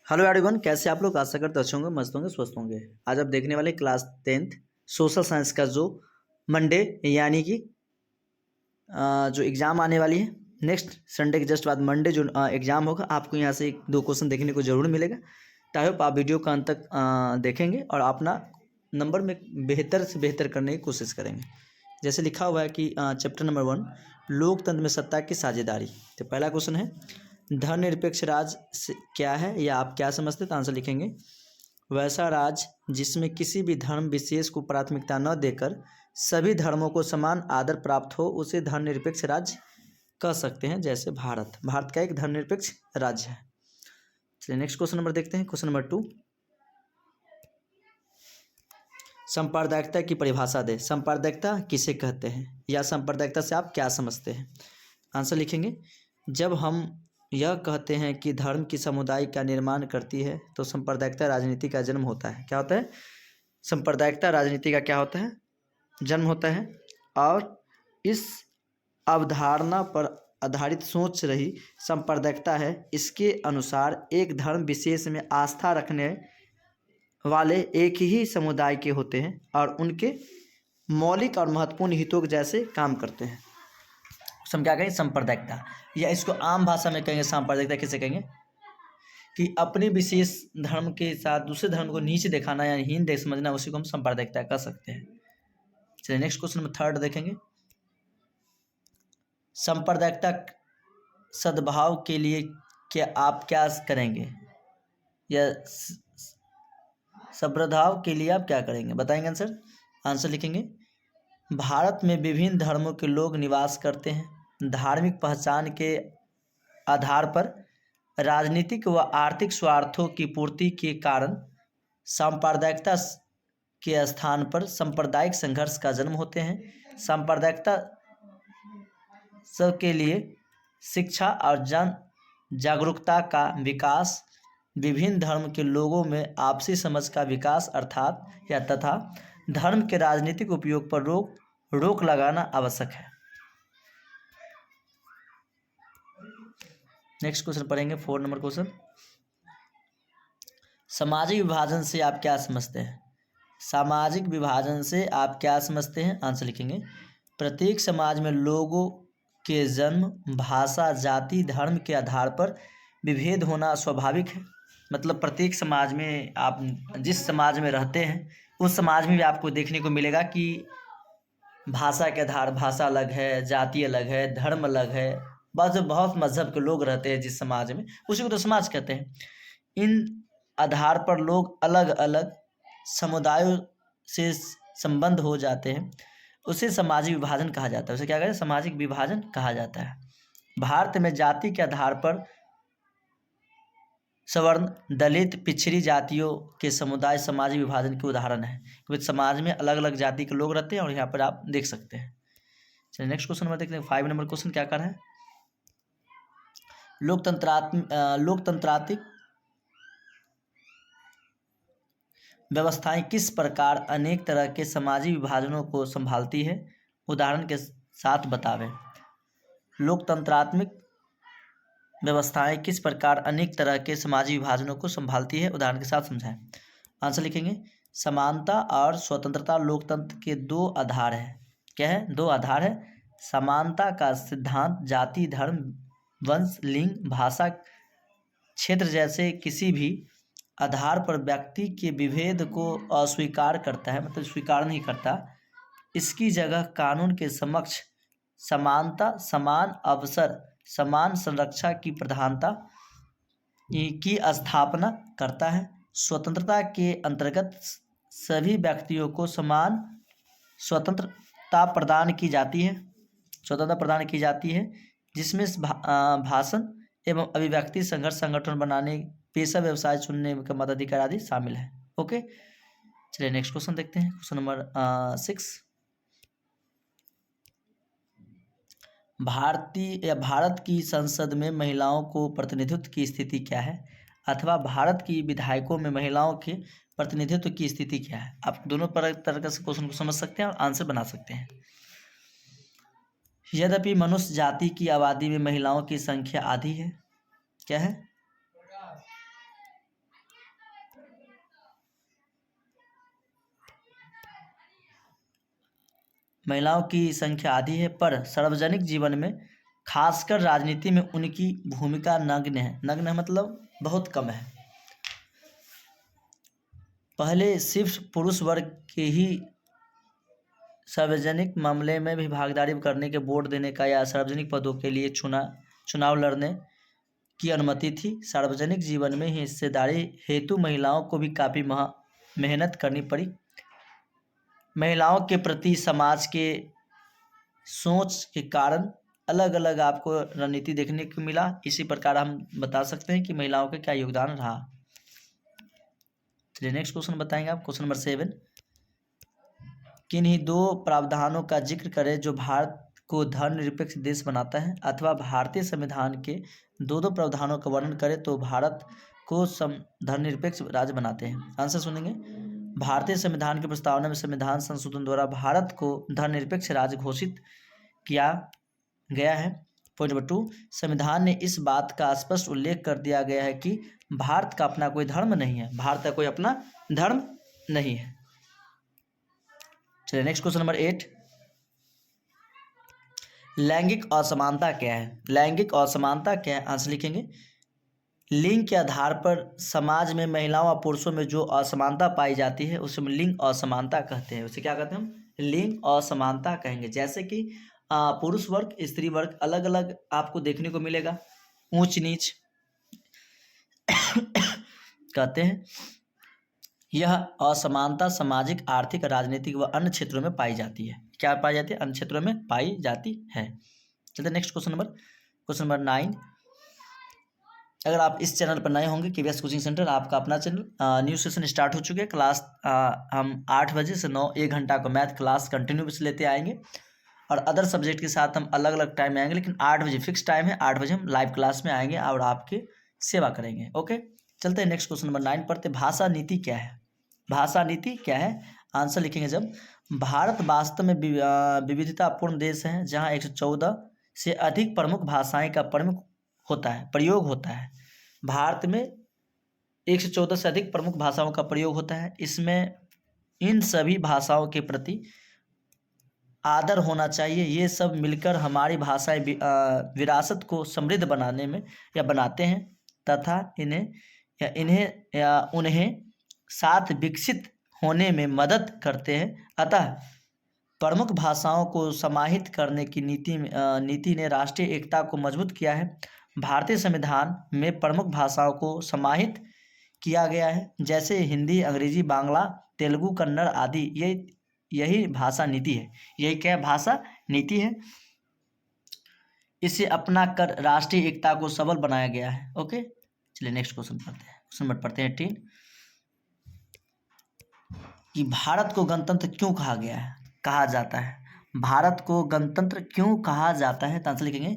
Hello everyone, कैसे आप लोग? आशा करते अच्छे होंगे, मस्त होंगे, स्वस्थ होंगे। आज आप देखने वाले क्लास 10th सोशल साइंस का जो मंडे यानी कि जो एग्ज़ाम आने वाली है नेक्स्ट संडे के जस्ट बाद मंडे जो एग्ज़ाम होगा, आपको यहाँ से 1-2 क्वेश्चन देखने को ज़रूर मिलेगा। आई होप आप वीडियो का अंत तक देखेंगे और अपना नंबर में बेहतर से बेहतर करने की कोशिश करेंगे। जैसे लिखा हुआ है कि चैप्टर नंबर 1 लोकतंत्र में सत्ता की साझेदारी। तो पहला क्वेश्चन है धर्मनिरपेक्ष राज क्या है या आप क्या समझते हैं? तो आंसर लिखेंगे वैसा राज जिसमें किसी भी धर्म विशेष को प्राथमिकता न देकर सभी धर्मों को समान आदर प्राप्त हो उसे धर्मनिरपेक्ष राज्य कह सकते हैं। जैसे भारत का एक धर्मनिरपेक्ष राज्य है। चलिए नेक्स्ट क्वेश्चन नंबर देखते हैं। क्वेश्चन नंबर 2 सांप्रदायिकता की परिभाषा दे। सांप्रदायिकता किसे कहते हैं या सांप्रदायिकता से आप क्या समझते हैं? आंसर लिखेंगे जब हम यह कहते हैं कि धर्म की समुदाय का निर्माण करती है तो सांप्रदायिकता राजनीति का जन्म होता है। क्या होता है? सांप्रदायिकता राजनीति का क्या होता है? जन्म होता है। और इस अवधारणा पर आधारित सोच रही सांप्रदायिकता है। इसके अनुसार एक धर्म विशेष में आस्था रखने वाले एक ही समुदाय के होते हैं और उनके मौलिक और महत्वपूर्ण हितों के जैसे काम करते हैं। हम क्या कहेंगे? सांप्रदायिकता, या इसको आम भाषा में कहेंगे सांप्रदायिकता किसे कहेंगे? कि अपने विशेष धर्म के साथ दूसरे धर्म को नीचे दिखाना या हीन देख समझना, उसी को हम सांप्रदायिकता कह सकते हैं। चलिए नेक्स्ट क्वेश्चन नंबर 3 देखेंगे। सांप्रदायिकता सद्भाव के लिए क्या आप क्या करेंगे या सद्भाव के लिए आप क्या करेंगे? बताएंगे आंसर। आंसर लिखेंगे भारत में विभिन्न धर्मों के लोग निवास करते हैं। धार्मिक पहचान के आधार पर राजनीतिक व आर्थिक स्वार्थों की पूर्ति के कारण सांप्रदायिकता के स्थान पर सांप्रदायिक संघर्ष का जन्म होते हैं। सांप्रदायिकता सबके लिए शिक्षा और जन जागरूकता का विकास, विभिन्न धर्म के लोगों में आपसी समझ का विकास अर्थात या तथा धर्म के राजनीतिक उपयोग पर रोक लगाना आवश्यक है। नेक्स्ट क्वेश्चन पढ़ेंगे 4 नंबर क्वेश्चन। सामाजिक विभाजन से आप क्या समझते हैं? सामाजिक विभाजन से आप क्या समझते हैं? आंसर लिखेंगे प्रत्येक समाज में लोगों के जन्म, भाषा, जाति, धर्म के आधार पर विभेद होना स्वाभाविक है। मतलब प्रत्येक समाज में आप जिस समाज में रहते हैं उस समाज में भी आपको देखने को मिलेगा कि भाषा के आधार, भाषा अलग है, जाति अलग है, धर्म अलग है, बस बहुत मजहब के लोग रहते हैं जिस समाज में, उसी को तो समाज कहते हैं। इन आधार पर लोग अलग अलग समुदायों से संबंध हो जाते हैं, उसे सामाजिक विभाजन कहा जाता है। उसे क्या कहते हैं? सामाजिक विभाजन कहा जाता है। भारत में जाति के आधार पर सवर्ण, दलित, पिछड़ी जातियों के समुदाय सामाजिक विभाजन के उदाहरण है, क्योंकि समाज में अलग अलग जाति के लोग रहते हैं और यहाँ पर आप देख सकते हैं। चलिए नेक्स्ट क्वेश्चन नंबर देखते हैं। 5 नंबर क्वेश्चन क्या कर रहा है? लोकतंत्रात्मक व्यवस्थाएं किस प्रकार अनेक तरह के सामाजिक विभाजनों को संभालती है? उदाहरण के साथ बतावें। लोकतंत्रात्मक व्यवस्थाएं किस प्रकार अनेक तरह के सामाजिक विभाजनों को संभालती है? उदाहरण के साथ समझाएं। आंसर लिखेंगे समानता और स्वतंत्रता लोकतंत्र के 2 आधार है। क्या है? 2 आधार है। समानता का सिद्धांत जाति, धर्म, वंश, लिंग, भाषा, क्षेत्र जैसे किसी भी आधार पर व्यक्ति के विभेद को अस्वीकार करता है, मतलब स्वीकार नहीं करता। इसकी जगह कानून के समक्ष समानता, समान अवसर, समान संरक्षा की प्रधानता की स्थापना करता है। स्वतंत्रता के अंतर्गत सभी व्यक्तियों को समान स्वतंत्रता प्रदान की जाती है, जिसमें भाषण एवं अभिव्यक्ति, संघर्ष, संगठन बनाने, पेशा, व्यवसाय चुनने का मताधिकार आदि शामिल है। ओके, चलिए नेक्स्ट क्वेश्चन देखते हैं। क्वेश्चन नंबर 6 भारत की संसद में महिलाओं को प्रतिनिधित्व की स्थिति क्या है? अथवा भारत की विधायकों में महिलाओं के प्रतिनिधित्व की स्थिति क्या है? आप दोनों तरह से क्वेश्चन को समझ सकते हैं और आंसर बना सकते हैं। यद्यपि मनुष्य जाति की आबादी में महिलाओं की संख्या आधी है। क्या है? महिलाओं की संख्या आधी है, पर सार्वजनिक जीवन में खासकर राजनीति में उनकी भूमिका नगण्य है। नगण्य मतलब बहुत कम है। पहले सिर्फ पुरुष वर्ग के ही सार्वजनिक मामले में भी भागीदारी करने के वोट देने का या सार्वजनिक पदों के लिए चुनाव लड़ने की अनुमति थी। सार्वजनिक जीवन में हिस्सेदारी हेतु महिलाओं को भी काफ़ी मेहनत करनी पड़ी। महिलाओं के प्रति समाज के सोच के कारण अलग अलग आपको रणनीति देखने को मिला। इसी प्रकार हम बता सकते हैं कि महिलाओं का क्या योगदान रहा। चलिए नेक्स्ट क्वेश्चन बताएंगे आप। क्वेश्चन नंबर 7, किन्हीं दो प्रावधानों का जिक्र करें जो भारत को धर्मनिरपेक्ष देश बनाता है, अथवा भारतीय संविधान के दो प्रावधानों का वर्णन करें तो भारत को धर्मनिरपेक्ष राज्य बनाते हैं। आंसर सुनेंगे। भारतीय संविधान की प्रस्तावना में संविधान संशोधन द्वारा भारत को धर्मनिरपेक्ष राज्य घोषित किया गया है। पॉइंट नंबर 2, संविधान ने इस बात का स्पष्ट उल्लेख कर दिया गया है कि भारत का अपना कोई धर्म नहीं है। भारत का कोई अपना धर्म नहीं है। चलिए नेक्स्ट क्वेश्चन नंबर 8, लैंगिक असमानता क्या है? लैंगिक असमानता क्या है? आंसर लिखेंगे। लिंग के आधार पर समाज में महिलाओं और पुरुषों में जो असमानता पाई जाती है उसे हम लिंग असमानता कहते हैं। उसे क्या कहते हैं हम? लिंग असमानता कहेंगे। जैसे कि पुरुष वर्ग स्त्री वर्ग अलग अलग आपको देखने को मिलेगा, ऊंच नीच कहते हैं। यह असमानता सामाजिक, आर्थिक, राजनीतिक व अन्य क्षेत्रों में पाई जाती है। क्या पाई जाती है? अन्य क्षेत्रों में पाई जाती है। चलते नेक्स्ट क्वेश्चन नंबर 9, अगर आप इस चैनल पर नए होंगे केवीएस कोचिंग सेंटर आपका अपना चैनल, न्यू सेशन स्टार्ट हो चुके हैं। क्लास हम 8 बजे से 9 1 घंटा का मैथ क्लास कंटिन्यूस लेते आएंगे और अदर सब्जेक्ट के साथ हम अलग अलग टाइम में आएंगे, लेकिन 8 बजे फिक्स टाइम है। 8 बजे हम लाइव क्लास में आएंगे और आपकी सेवा करेंगे। ओके, चलते हैं नेक्स्ट क्वेश्चन नंबर 9 पढ़ते। भाषा नीति क्या है? भाषा नीति क्या है? आंसर लिखेंगे जब, भारत वास्तव में विविधतापूर्ण देश है जहाँ 114 से अधिक प्रमुख भाषाएं का प्रयोग होता है। भारत में 114 से अधिक प्रमुख भाषाओं का प्रयोग होता है। इसमें इन सभी भाषाओं के प्रति आदर होना चाहिए। ये सब मिलकर हमारी भाषाएं विरासत को समृद्ध बनाने में या बनाते हैं तथा उन्हें साथ विकसित होने में मदद करते हैं। अतः प्रमुख भाषाओं को समाहित करने की नीति ने राष्ट्रीय एकता को मजबूत किया है। भारतीय संविधान में प्रमुख भाषाओं को समाहित किया गया है, जैसे हिंदी, अंग्रेजी, बांग्ला, तेलुगु, कन्नड़ आदि। यही भाषा नीति है। यही क्या भाषा नीति है? इसे अपना कर राष्ट्रीय एकता को सबल बनाया गया है। ओके, चलिए नेक्स्ट क्वेश्चन पढ़ते हैं। क्वेश्चन नंबर पढ़ते हैं 18, कि भारत को गणतंत्र क्यों कहा जाता है? भारत को गणतंत्र क्यों कहा जाता है? तो आंसर लिखेंगे,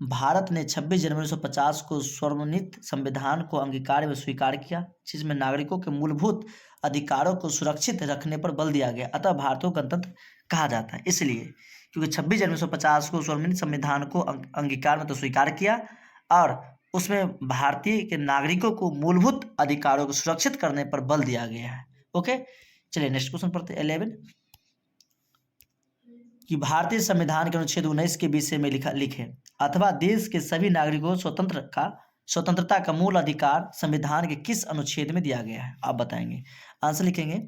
भारत ने 26 जनवरी 1950 को सर्वोन्नत संविधान को अंगीकार व स्वीकार किया, जिसमें नागरिकों के मूलभूत अधिकारों को सुरक्षित रखने पर बल दिया गया। अतः भारत को गणतंत्र कहा जाता है इसलिए क्योंकि 26 जनवरी 1950 को सर्वोन्नत संविधान को अंगीकार में तो स्वीकार किया और उसमें भारतीय के नागरिकों को मूलभूत अधिकारों को सुरक्षित करने पर बल दिया गया है। ओके, चलिए नेक्स्ट क्वेश्चन पढ़ते हैं 11, कि भारतीय संविधान के अनुच्छेद 19 के विषय में लिखे, अथवा देश के सभी नागरिकों स्वतंत्रता का मूल अधिकार संविधान के किस अनुच्छेद में दिया गया है? आप बताएंगे। आंसर लिखेंगे,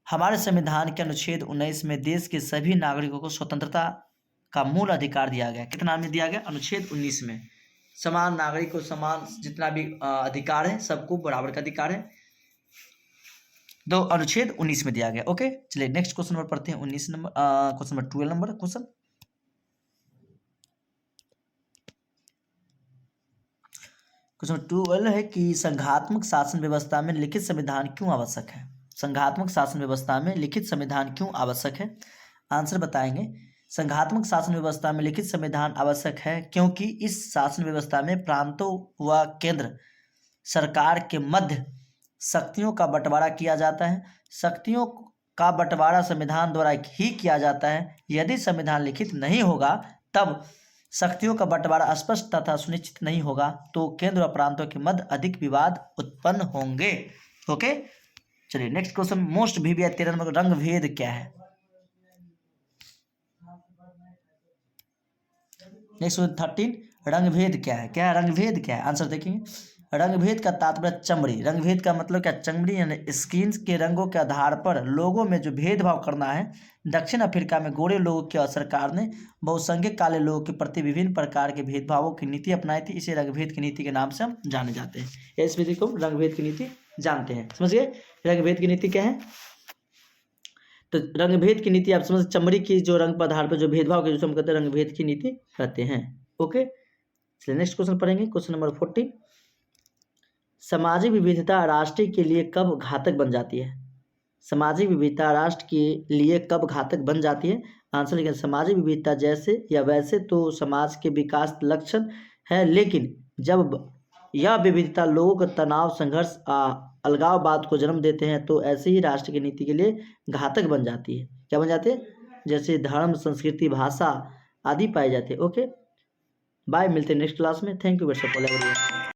हमारे संविधान के अनुच्छेद 19 में देश के सभी नागरिकों को स्वतंत्रता का मूल अधिकार दिया गया। कितना में दिया गया? अनुच्छेद 19 में समान नागरिक को समान जितना भी अधिकार है सबको बराबर का अधिकार है, अनुच्छेद 19 में दिया गया। ओके, चलिए नेक्स्ट क्वेश्चन नंबर पढ़ते हैं 19 number question number 12 number question number 12 है कि संघात्मक शासन व्यवस्था में लिखित संविधान क्यों आवश्यक है? संघात्मक शासन व्यवस्था में लिखित संविधान क्यों आवश्यक है? आंसर बताएंगे, संघात्मक शासन व्यवस्था में लिखित संविधान आवश्यक है क्योंकि इस शासन व्यवस्था में प्रांतों व केंद्र सरकार के मध्य शक्तियों का बंटवारा किया जाता है। शक्तियों का बंटवारा संविधान द्वारा ही किया जाता है। यदि संविधान लिखित नहीं होगा तब शक्तियों का बंटवारा स्पष्ट तथा सुनिश्चित नहीं होगा तो केंद्र और प्रांतों के मध्य अधिक विवाद उत्पन्न होंगे। ओके, चलिए next question most VVI 13 number, रंग भेद क्या है? नेक्स्ट 13, रंगभेद क्या है? क्या है रंगभेद? क्या है आंसर देखेंगे। रंगभेद का तात्पर्य चमड़ी। रंगभेद का मतलब क्या? चमड़ी यानी स्किन के रंगों के आधार पर लोगों में जो भेदभाव करना है। दक्षिण अफ्रीका में गोरे लोगों की सरकार ने बहुसंख्यक काले लोगों के प्रति विभिन्न प्रकार के भेदभावों की नीति अपनाई थी। इसे रंगभेद की नीति के नाम से हम जाने जाते हैं। इस विधि को रंगभेद की नीति जानते हैं। समझ गए रंगभेद की नीति क्या है? तो रंगभेद की नीति आप समझ, चमड़ी की जो रंग पर आधार पर जो भेदभाव के, जो हम कहते हैं रंगभेद की नीति कहते हैं। ओके, चलिए नेक्स्ट क्वेश्चन पढ़ेंगे। क्वेश्चन नंबर 14, सामाजिक विविधता राष्ट्र के लिए कब घातक बन जाती है? सामाजिक विविधता राष्ट्र के लिए कब घातक बन जाती है? आंसर लिखें। सामाजिक विविधता जैसे या वैसे तो समाज के विकास लक्षण है, लेकिन जब यह विविधता लोगों का तनाव, संघर्ष, अलगाववाद को जन्म देते हैं तो ऐसे ही राष्ट्र की नीति के लिए घातक बन जाती है। क्या बन जाते हैं? जैसे धर्म, संस्कृति, भाषा आदि पाए जाते हैं। ओके बाय, मिलते हैं नेक्स्ट क्लास में। Thank you very much.